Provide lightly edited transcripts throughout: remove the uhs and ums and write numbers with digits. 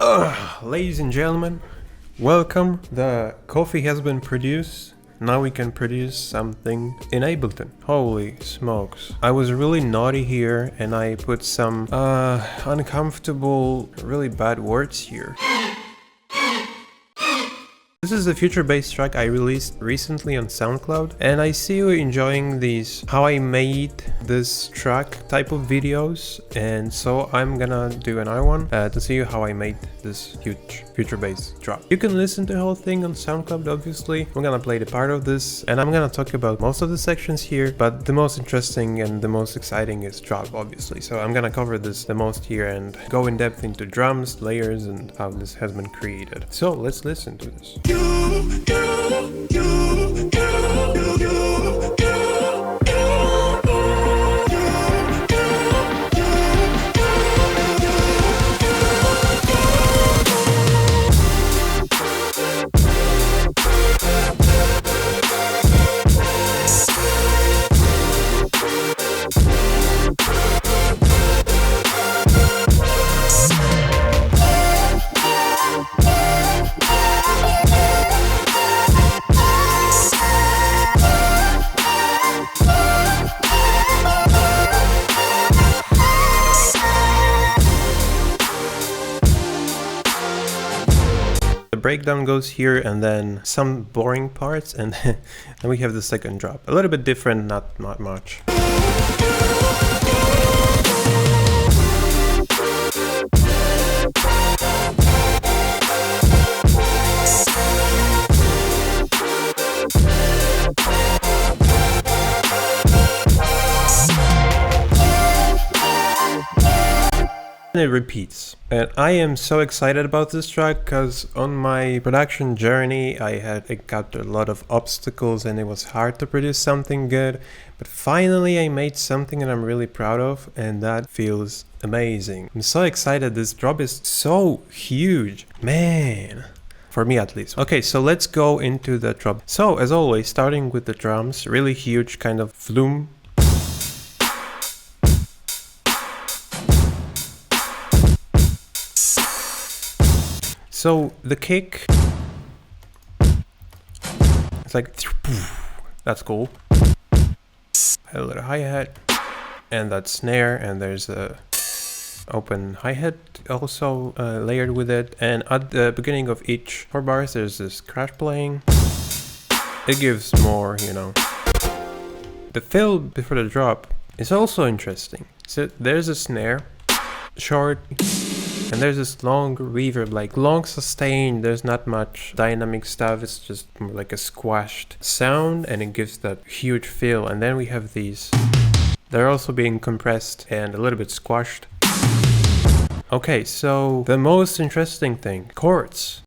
Ladies and gentlemen, welcome. The coffee has been produced. Now we can produce something in Ableton. Holy smokes. I was really naughty here and I put some uncomfortable, really bad words here. This is a future bass track I released recently on SoundCloud, and I see you enjoying these how I made this track type of videos, and so I'm gonna do another one to see how I made this huge future bass drop. You can listen to the whole thing on SoundCloud, obviously. I'm gonna play the part of this, and I'm gonna talk about most of the sections here, but the most interesting and the most exciting is drop, obviously. So I'm gonna cover this the most here and go in depth into drums, layers, and how this has been created. So let's listen to this. Breakdown goes here, and then some boring parts, and then we have the second drop. A little bit different, not much. And it repeats, and I am so excited about this track because on my production journey I had encountered a lot of obstacles and it was hard to produce something good, but finally I made something that I'm really proud of, and that feels amazing. I'm so excited. This drop is so huge, man, for me at least. Okay, so let's go into the drop. So as always, starting with the drums, really huge kind of flume. So the kick, it's like, that's cool. A little hi-hat, and that snare, and there's a open hi-hat also layered with it. And at the beginning of each 4 bars, there's this crash playing. It gives more, you know. The fill before the drop is also interesting. So there's a snare, short. And there's this long reverb, like long sustain. There's not much dynamic stuff. It's just more like a squashed sound, and it gives that huge feel. And then we have these. They're also being compressed and a little bit squashed. Okay, so the most interesting thing, Quartz.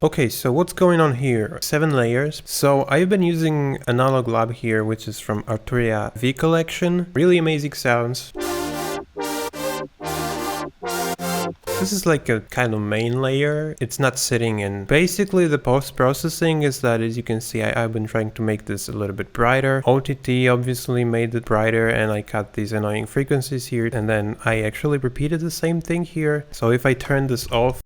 Okay, so what's going on here? 7 layers. So I've been using Analog Lab here, which is from Arturia V Collection. Really amazing sounds. This is like a kind of main layer. It's not sitting in. Basically, the post-processing is that, as you can see, I've been trying to make this a little bit brighter. OTT obviously made it brighter, and I cut these annoying frequencies here. And then I actually repeated the same thing here. So if I turn this off,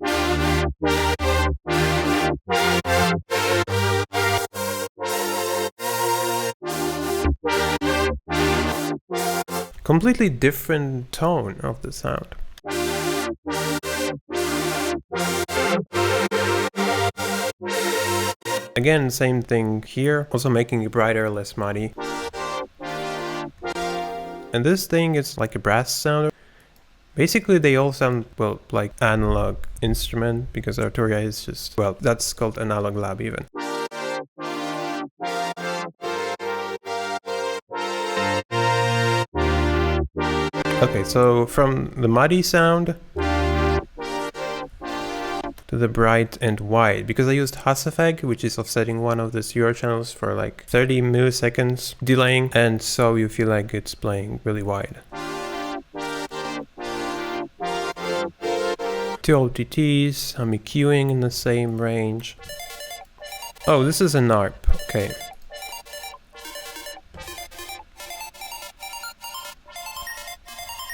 completely different tone of the sound. Again, same thing here, also making it brighter, less muddy. And this thing is like a brass sound. Basically, they all sound, well, like analog instrument, because Arturia is just, well, that's called Analog Lab even. Okay, so from the muddy sound to the bright and wide, because I used Hasefag, which is offsetting one of the 0 channels for like 30 milliseconds delaying, and so you feel like it's playing really wide. 2 OTTs, some EQing in the same range. Oh, this is an ARP, okay.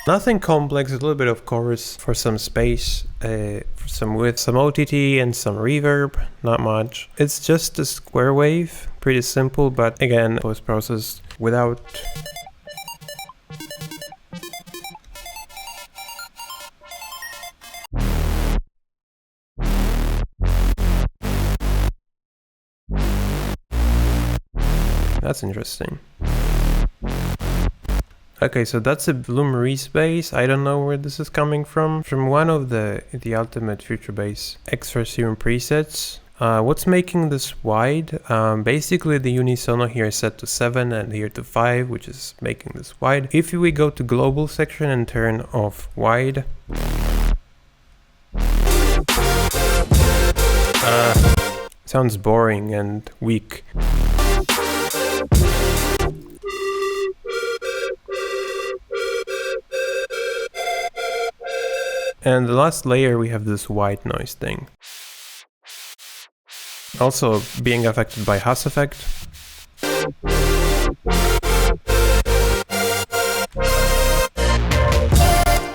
Nothing complex, a little bit of chorus for some space, for some width, some OTT and some reverb, not much. It's just a square wave, pretty simple, but again, post-processed without... That's interesting. Okay, so that's a Blue Maurice bass. I don't know where this is coming from. From one of the Ultimate Future Bass Extra Serum presets. What's making this wide? Basically the unisono here is set to 7 and here to 5, which is making this wide. If we go to global section and turn off wide, sounds boring and weak. And the last layer we have this white noise thing. Also being affected by Haas effect.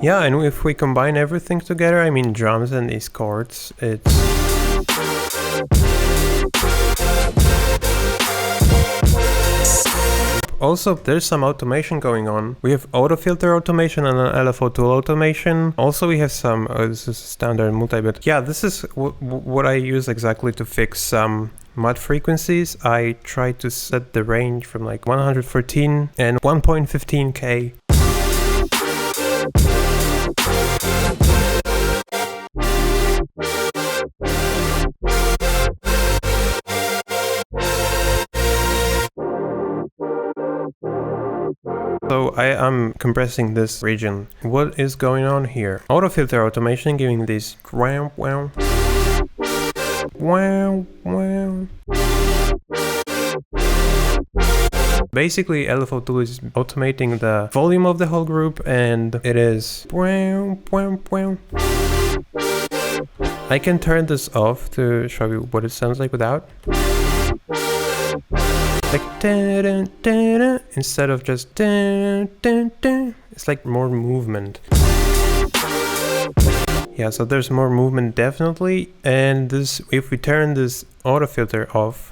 Yeah, and if we combine everything together, I mean drums and these chords, it's... Also, there's some automation going on. We have auto filter automation and an LFO tool automation. Also, we have some, this is standard multi-bit. Yeah, this is what I use exactly to fix some mud frequencies. I try to set the range from like 114 and 1.15K. So I am compressing this region. What is going on here? Auto filter automation giving this wow wow wow wow. Basically LFO tool is automating the volume of the whole group and it is wow wow wow. I can turn this off to show you what it sounds like without. Like dun, dun, dun, dun, instead of just dun, dun, dun. It's like more movement. Yeah, so there's more movement definitely, and this, if we turn this auto filter off,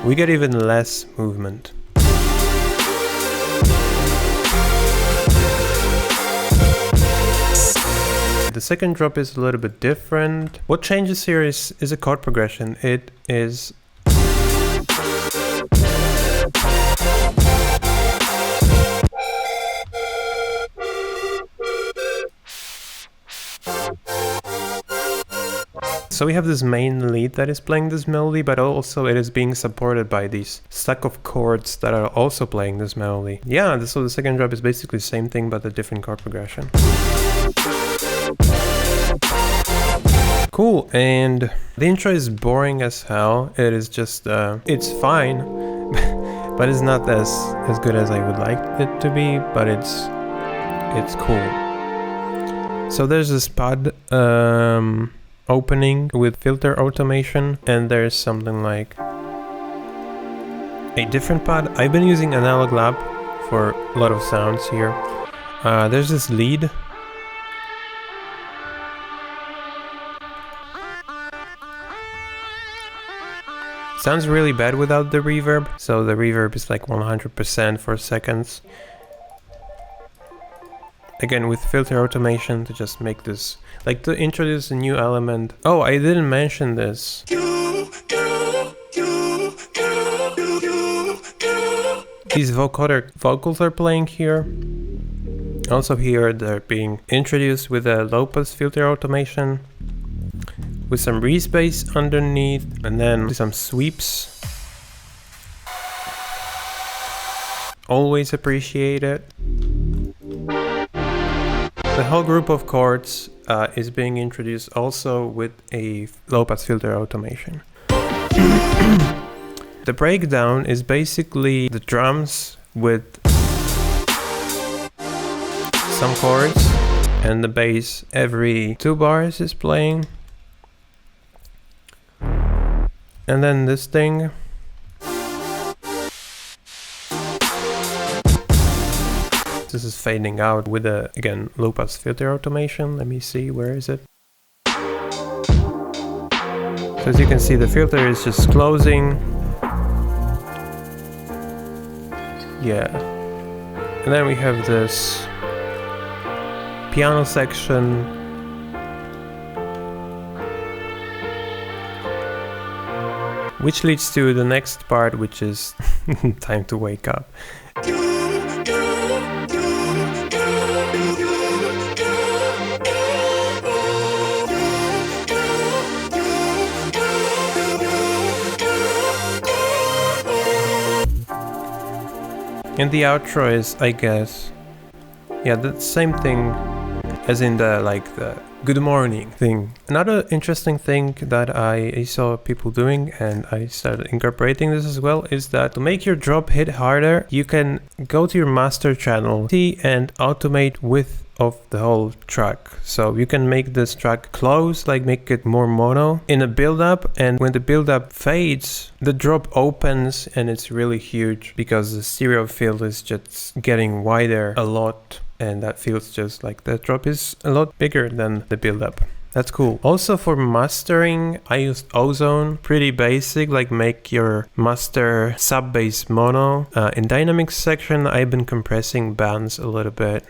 we get even less movement. The second drop is a little bit different. What changes here is a chord progression. It is so we have this main lead that is playing this melody, but also it is being supported by these stack of chords that are also playing this melody. Yeah, so the second drop is basically the same thing, but a different chord progression. Cool, and the intro is boring as hell. It is just, it's fine, but it's not as good as I would like it to be, but it's cool. So there's this pad opening with filter automation, and there's something like a different pad. I've been using Analog Lab for a lot of sounds here. There's this lead. Sounds really bad without the reverb, so the reverb is like 100% for seconds. Again, with filter automation to just make this, like to introduce a new element. Oh, I didn't mention this. These vocals are playing here. Also here they're being introduced with a low pass filter automation, with some respace underneath, and then some sweeps. Always appreciate it. The whole group of chords is being introduced also with a low pass filter automation. The breakdown is basically the drums with some chords and the bass every 2 bars is playing. And then this thing. This is fading out with a, again, low-pass filter automation. Let me see, where is it? So as you can see, the filter is just closing. Yeah. And then we have this piano section. Which leads to the next part, which is time to wake up. And the outro is, I guess, yeah, the same thing as in the, like, the good morning thing. Another interesting thing that I saw people doing, and I started incorporating this as well, is that to make your drop hit harder, you can go to your master channel and automate width of the whole track. So you can make this track close, like make it more mono in a build-up, and when the build-up fades, the drop opens and it's really huge because the stereo field is just getting wider a lot, and that feels just like the drop is a lot bigger than the build-up. That's cool. Also for mastering, I used Ozone, pretty basic, like make your master sub-bass mono. In dynamics section, I've been compressing bands a little bit.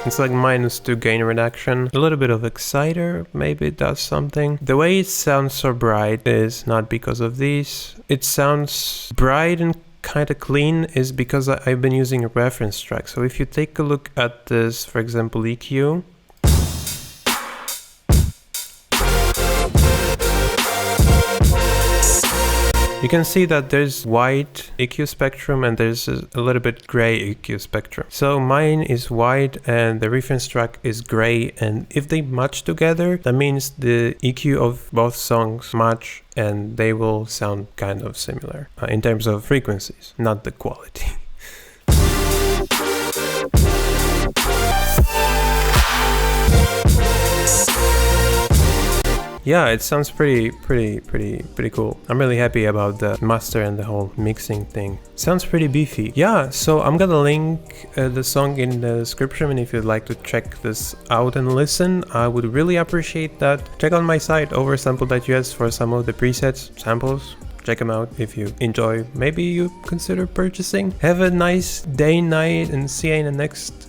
It's like -2 gain reduction. A little bit of exciter, maybe it does something. The way it sounds so bright is not because of these. It sounds bright and kind of clean is because I've been using a reference track. So if you take a look at this, for example, EQ, you can see that there's white EQ spectrum and there's a little bit gray EQ spectrum. So mine is white and the reference track is gray, and if they match together, that means the EQ of both songs match and they will sound kind of similar in terms of frequencies, not the quality. Yeah, it sounds pretty cool. I'm really happy about the master and the whole mixing thing. Sounds pretty beefy. Yeah, so I'm gonna link the song in the description, and if you'd like to check this out and listen, I would really appreciate that. Check out my site, oversample.us, for some of the presets, samples. Check them out if you enjoy. Maybe you consider purchasing. Have a nice day, night, and see you in the next